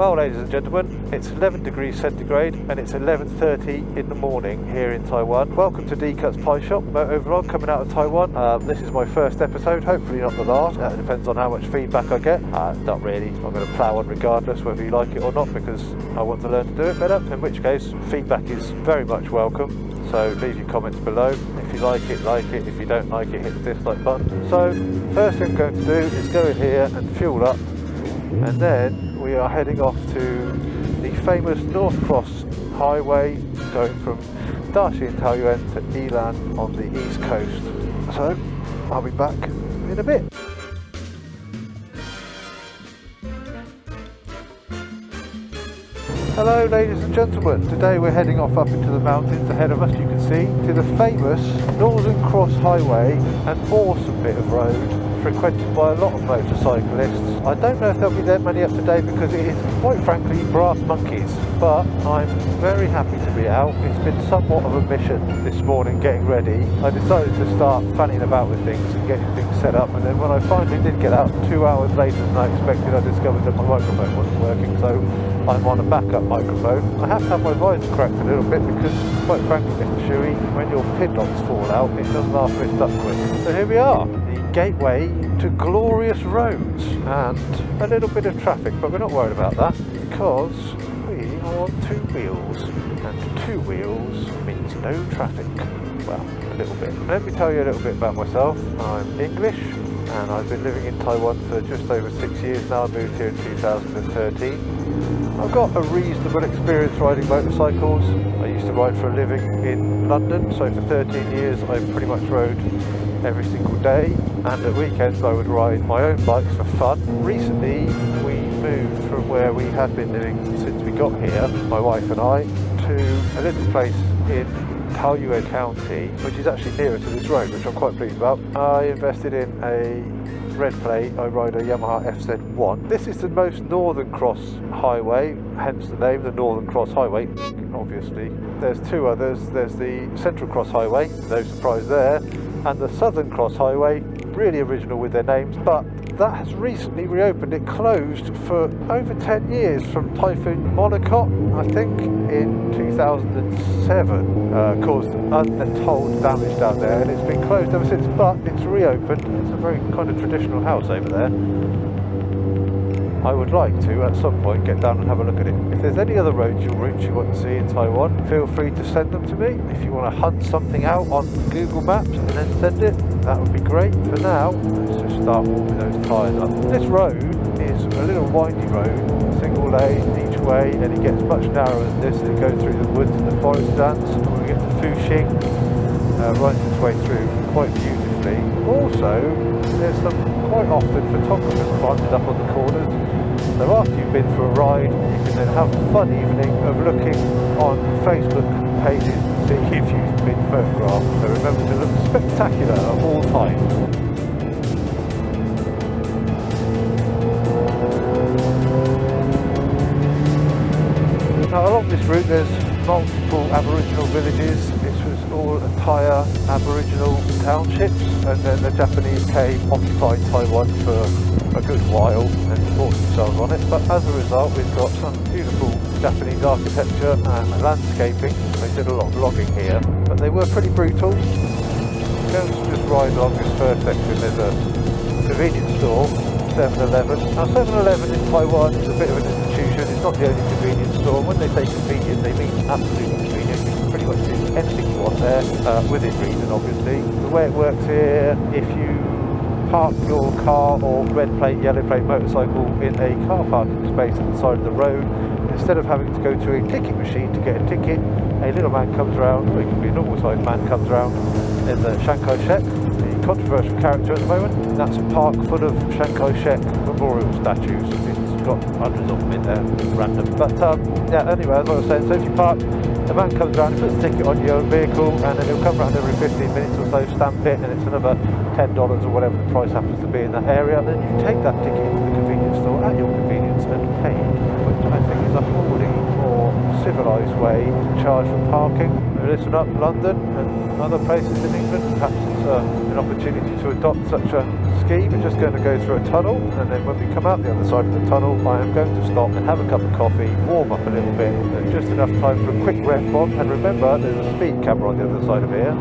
Well, ladies and gentlemen, it's 11 degrees centigrade and it's 11:30 in the morning here in Taiwan. Welcome to D-Cut's Pie Shop, motovlog coming out of Taiwan. This is my first episode, hopefully not the last. It depends on how much feedback I get. Not really, I'm going to plough on regardless whether you like it or not, because I want to learn to do it better, in which case feedback is very much welcome. So leave your comments below. If you like it, like it. If you don't like it, hit the dislike button. So first thing I'm going to do is go in here and fuel up, and then we are heading off to the famous North Cross Highway going from Dashi in Taiwan to Ilan on the east coast. So I'll be back in a bit. Hello ladies and gentlemen, today we're heading off up into the mountains ahead of us, you can see, to the famous Northern Cross Highway, an awesome bit of road frequented by a lot of motorcyclists. I don't know if there'll be that many up today because it is quite frankly brass monkeys, but I'm very happy to be out. It's been somewhat of a mission this morning getting ready. I decided to start fanning about with things and getting things set up, and then when I finally did get out 2 hours later than I expected, I discovered that my microphone wasn't working, so I'm on a backup microphone. I have to have my visor cracked a little bit because, quite frankly, Mr. Shuey, when your pidlocks fall out, it doesn't last very stuck quick. So here we are, the gateway to glorious roads and a little bit of traffic, but we're not worried about that because we are on two wheels, and two wheels means no traffic. Well, a little bit. Let me tell you a little bit about myself. I'm English and I've been living in Taiwan for just over 6 years now. I moved here in 2013. I've got a reasonable experience riding motorcycles. I used to ride for a living in London, so for 13 years I pretty much rode every single day, and at weekends I would ride my own bikes for fun. Recently we moved from where we had been living since we got here, my wife and I, to a little place in Taoyuan County, which is actually nearer to this road, which I'm quite pleased about. I invested in a red plate. I ride a Yamaha FZ1. This is the most Northern Cross Highway, hence the name, the Northern Cross Highway, obviously. There's two others. There's the Central Cross Highway, no surprise there, and the Southern Cross Highway, really original with their names, but that has recently reopened. It closed for over 10 years from Typhoon Monaco, I think, in 2007. Caused untold damage down there, and it's been closed ever since, but it's reopened. It's a very kind of traditional house over there. I would like to, at some point, get down and have a look at it. If there's any other roads or routes you want to see in Taiwan, feel free to send them to me. If you want to hunt something out on Google Maps and then send it, that would be great. For now, let's just start warming those tyres up. This road is a little windy road, single lane each way, and it gets much narrower than this. It goes through the woods and the forest stands. When we get to Fuxing, runs its way through quite beautifully. Also, there's some quite often photographers planted up on the corners. So after you've been for a ride, you can then have a fun evening of looking on Facebook pages to see if you've been photographed. So remember to look spectacular at all times. Now along this route there's multiple Aboriginal villages. This was all entire Aboriginal townships, and then the Japanese came, occupied Taiwan for a good while and forced themselves on it, but as a result we've got some beautiful Japanese architecture and landscaping. They did a lot of logging here, but they were pretty brutal. Going to just ride along this first section. There's a convenience store, 7-Eleven. Now 7-Eleven in Taiwan is a bit of an institution. It's not the only convenience store. When they say convenient, they mean absolutely convenient. You can pretty much do anything you want there, within reason obviously. The way it works here, if you park your car or red plate, yellow plate motorcycle in a car parking space at the side of the road, instead of having to go to a ticket machine to get a ticket, a little man comes around, or it can be a normal sized man comes around in the Chiang Kai-shek, the controversial character at the moment. That's a park full of Chiang Kai-shek memorial statues. It's got hundreds of them in there, random. But yeah, anyway, as I was saying, so if you park, the man comes around and puts a ticket on your vehicle, and then he'll come around every 15 minutes or so, stamp it, and it's another $10 or whatever the price happens to be in that area. And then you take that ticket into the convenience store at your convenience and pay, which I think is a wholly more civilised way to charge for parking. listen up London and other places in England, perhaps it's an opportunity to adopt such a scheme. We're just going to go through a tunnel, and then when we come out the other side of the tunnel, I am going to stop and have a cup of coffee, warm up a little bit, and just enough time for a quick rep on. And remember, there's a speed camera on the other side of here.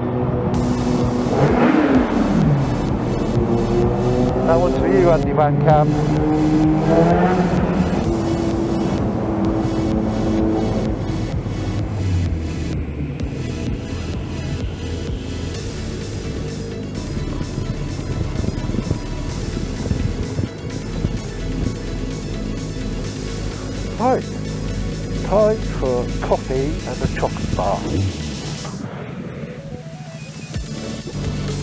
That one's for you, Andy Van Cam. Right, time for coffee and a chocolate bar.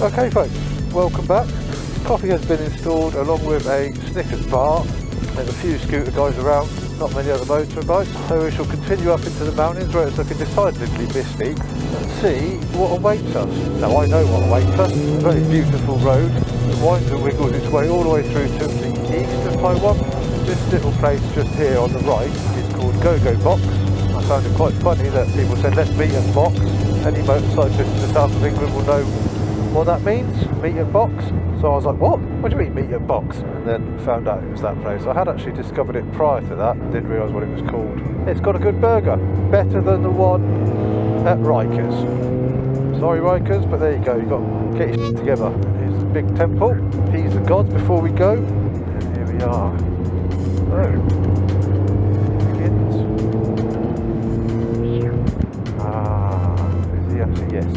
Okay folks, welcome back. Coffee has been installed along with a Snickers bar. There's a few scooter guys around, not many other motorbikes, so we shall continue up into the mountains where it's looking decidedly misty and see what awaits us. Now I know what awaits us, a very beautiful road that winds and wiggles its way all the way through to the east of Taiwan. This little place just here on the right is called Go-Go Box. I found it quite funny that people said let's meet at box. Any motorcyclist in the south of England will know what that means, meet at box. So I was like, what? What do you mean meet at box? And then found out it was that place. I had actually discovered it prior to that, didn't realise what it was called. It's got a good burger, better than the one at Rikers. Sorry Rikers, but there you go, you've got to get your shit together. Here's the big temple, appease the gods before we go, and here we are. Oh, begins. Is he actually? Yes.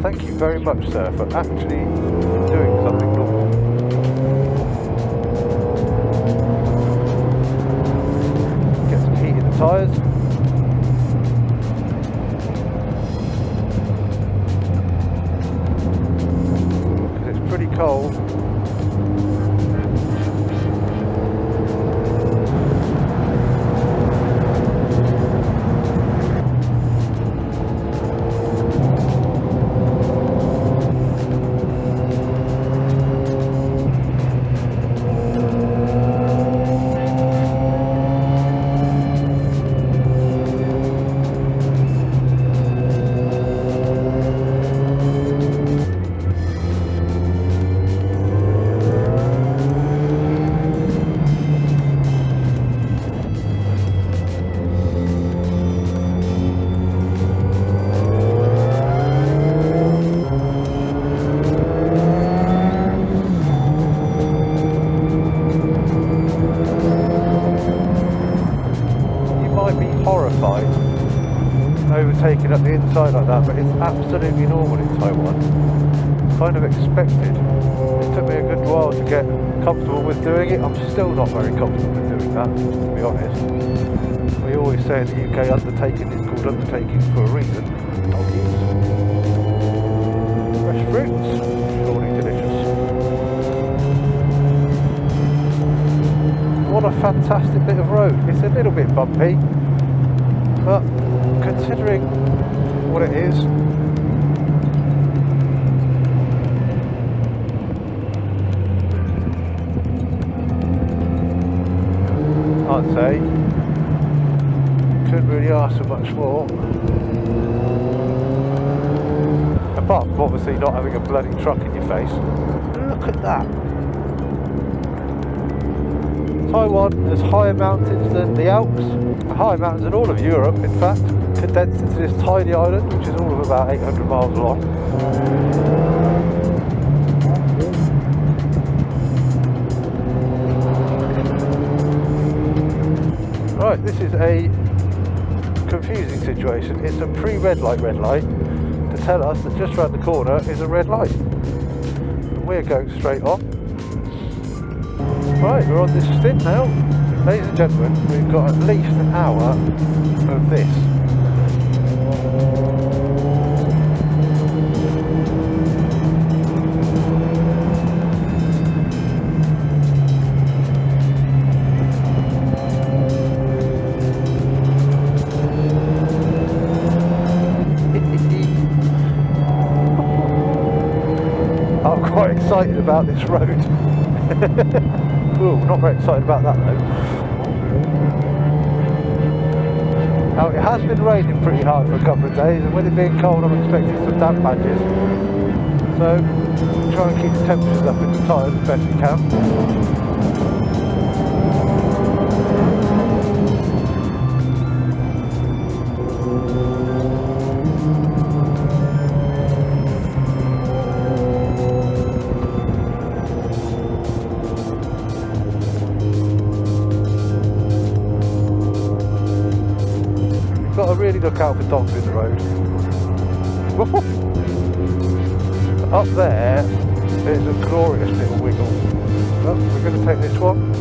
Thank you very much, sir, for actually doing something normal. Get some heat in the tyres. Because it's pretty cold. Overtaking up the inside like that, but it's absolutely normal in Taiwan. It's kind of expected. It took me a good while to get comfortable with doing it. I'm still not very comfortable with doing that, to be honest. We always say in the UK undertaking is called undertaking for a reason. Doggies. Fresh fruits, surely delicious. What a fantastic bit of road. It's a little bit bumpy, but considering what it is, I'd say couldn't really ask for much more, apart from obviously not having a bloody truck in your face. Look at that. Taiwan has higher mountains than the Alps, higher mountains than all of Europe in fact, condensed into this tiny island which is all of about 800 miles long. Right, this is a confusing situation. It's a pre-red light to tell us that just around the corner is a red light. And we're going straight on. Right, we're on this stint now. Ladies and gentlemen, we've got at least an hour of this. I'm quite excited about this road. Ooh, not very excited about that though. Now it has been raining pretty hard for a couple of days, and with it being cold I'm expecting some damp patches. So try and keep the temperatures up in the tyres as best we can. Got to really look out for dogs in the road. Up there is a glorious little wiggle. Well, we're going to take this one.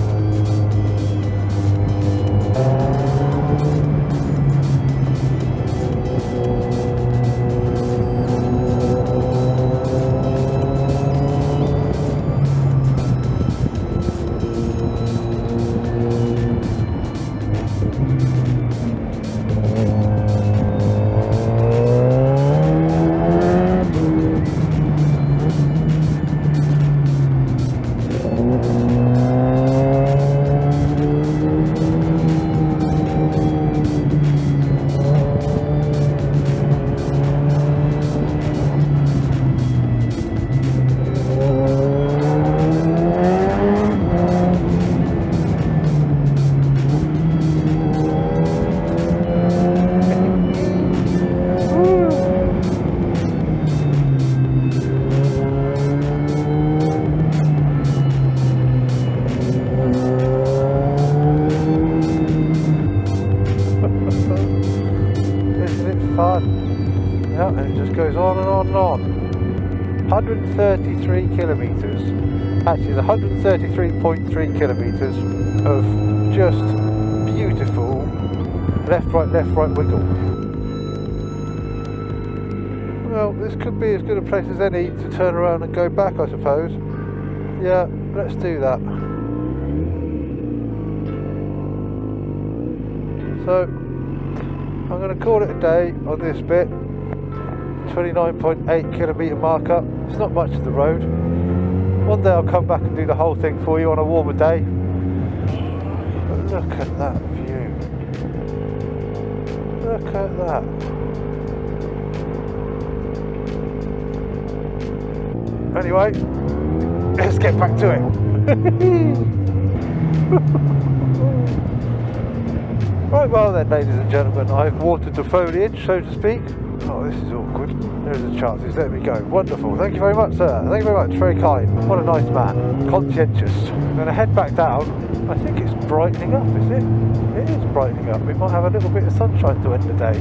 Yeah, and it just goes on and on and on. 133 kilometres, actually it's 133.3 kilometres of just beautiful left right wiggle. Well, this could be as good a place as any to turn around and go back, I suppose. Yeah, let's do that. So I'm going to call it a day on this bit. 29.8 kilometre marker. It's not much of the road. One day I'll come back and do the whole thing for you on a warmer day. But look at that view. Look at that. Anyway, let's get back to it. Right, well then, ladies and gentlemen, I've watered the foliage, so to speak. Oh, this is awkward. There's the chances. There we go. Wonderful. Thank you very much, sir. Thank you very much. Very kind. What a nice man. Conscientious. I'm going to head back down. I think it's brightening up, is it? It is brightening up. We might have a little bit of sunshine to end the day.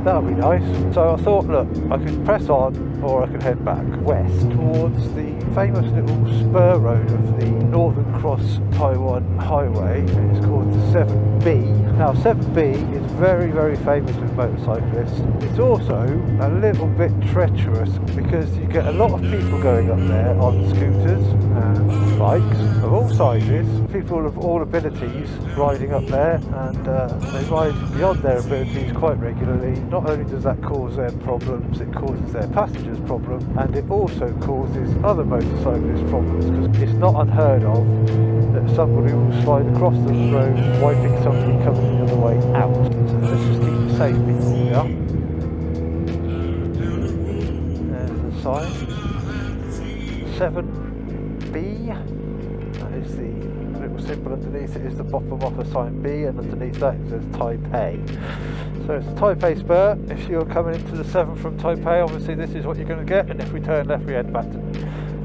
That'll be nice. So I thought, look, I could press on or I could head back west towards the famous little spur road of the Northern Cross Taiwan highway. It's called the 7B. Now 7B is very, very famous with motorcyclists. It's also a little bit treacherous because you get a lot of people going up there on scooters and bikes of all sizes, people of all abilities riding up there, and they ride beyond their abilities quite regularly. Not only does that cause them problems, it causes their passengers problems, and it also causes other motorcyclists problems, because it's not unheard of that somebody will slide across the road wiping somebody coming the other way out. So let's just keep it safe, people. Yeah? There's the sign. 7B. That is the little symbol underneath it, is the bottom of the sign B, and underneath that it says Taipei. So it's a Taipei spur. If you're coming into the 7 from Taipei, obviously this is what you're going to get, and if we turn left we head back to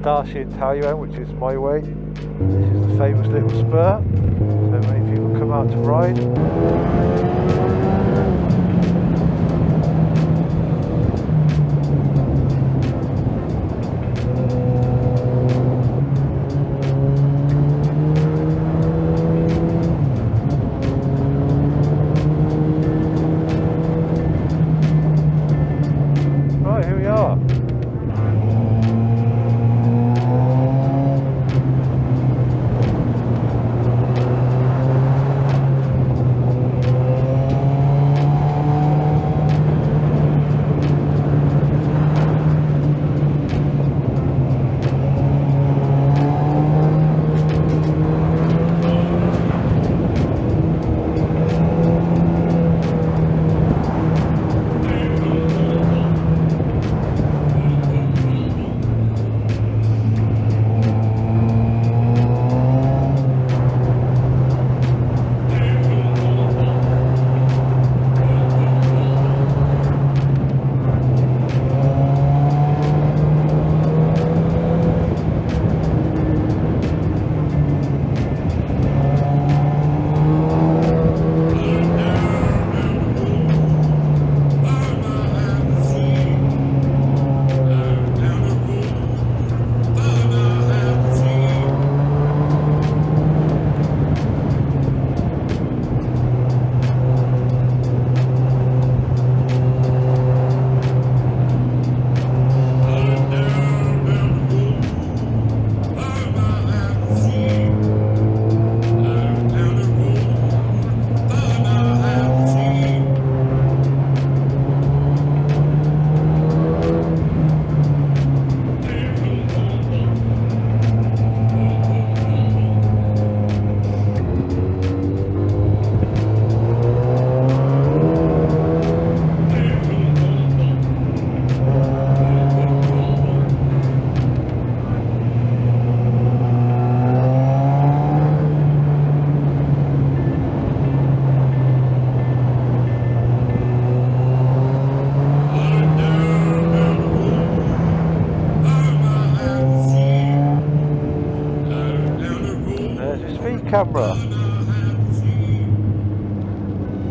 Dashi Taiyuan, which is my way. This is the famous little spur, so many people come out to ride. Right, here we are.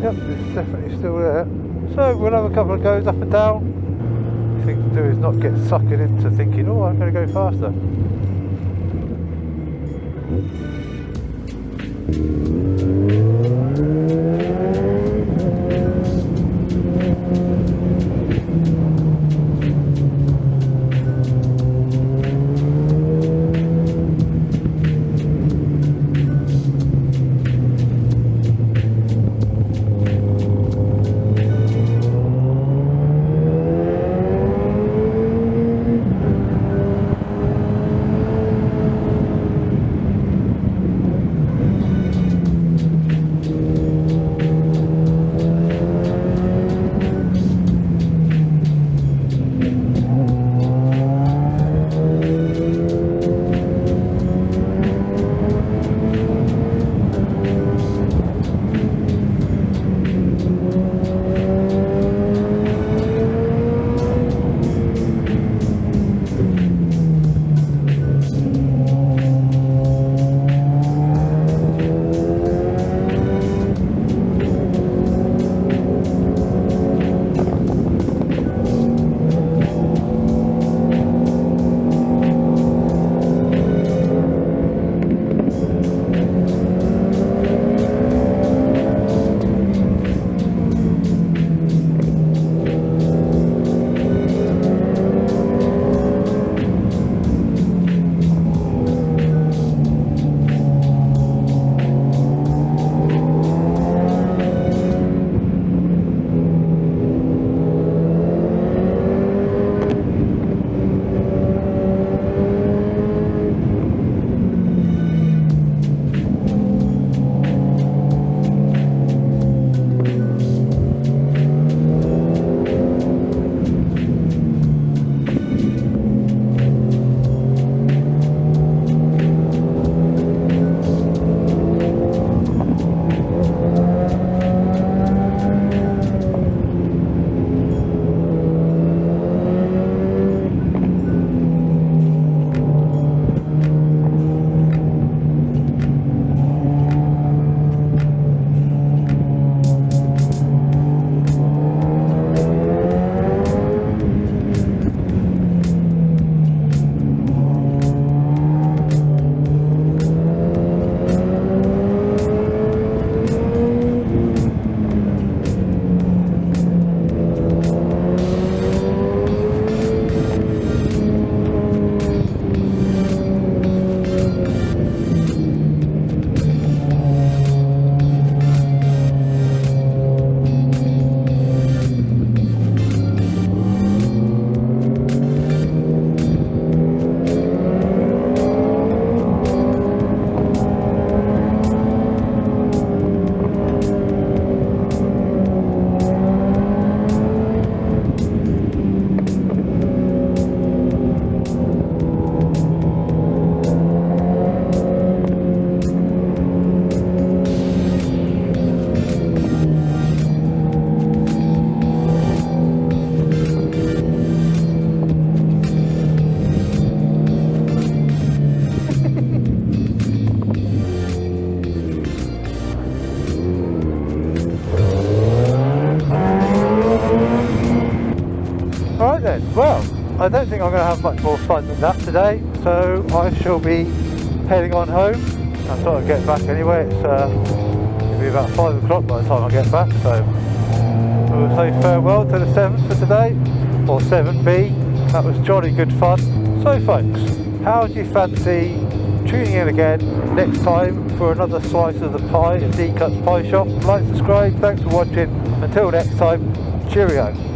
Yep, it's definitely still there. So we'll have a couple of goes up and down. The thing to do is not get suckered into thinking, oh, I'm going to go faster. Well, I don't think I'm going to have much more fun than that today, so I shall be heading on home. I thought I'd get back anyway. It'll be about 5 o'clock by the time I get back, so we'll say farewell to the 7th for today, or 7B. That was jolly good fun. So folks, how do you fancy tuning in again next time for another slice of the pie at D Cuts Pie Shop? Like, subscribe, thanks for watching. Until next time, cheerio.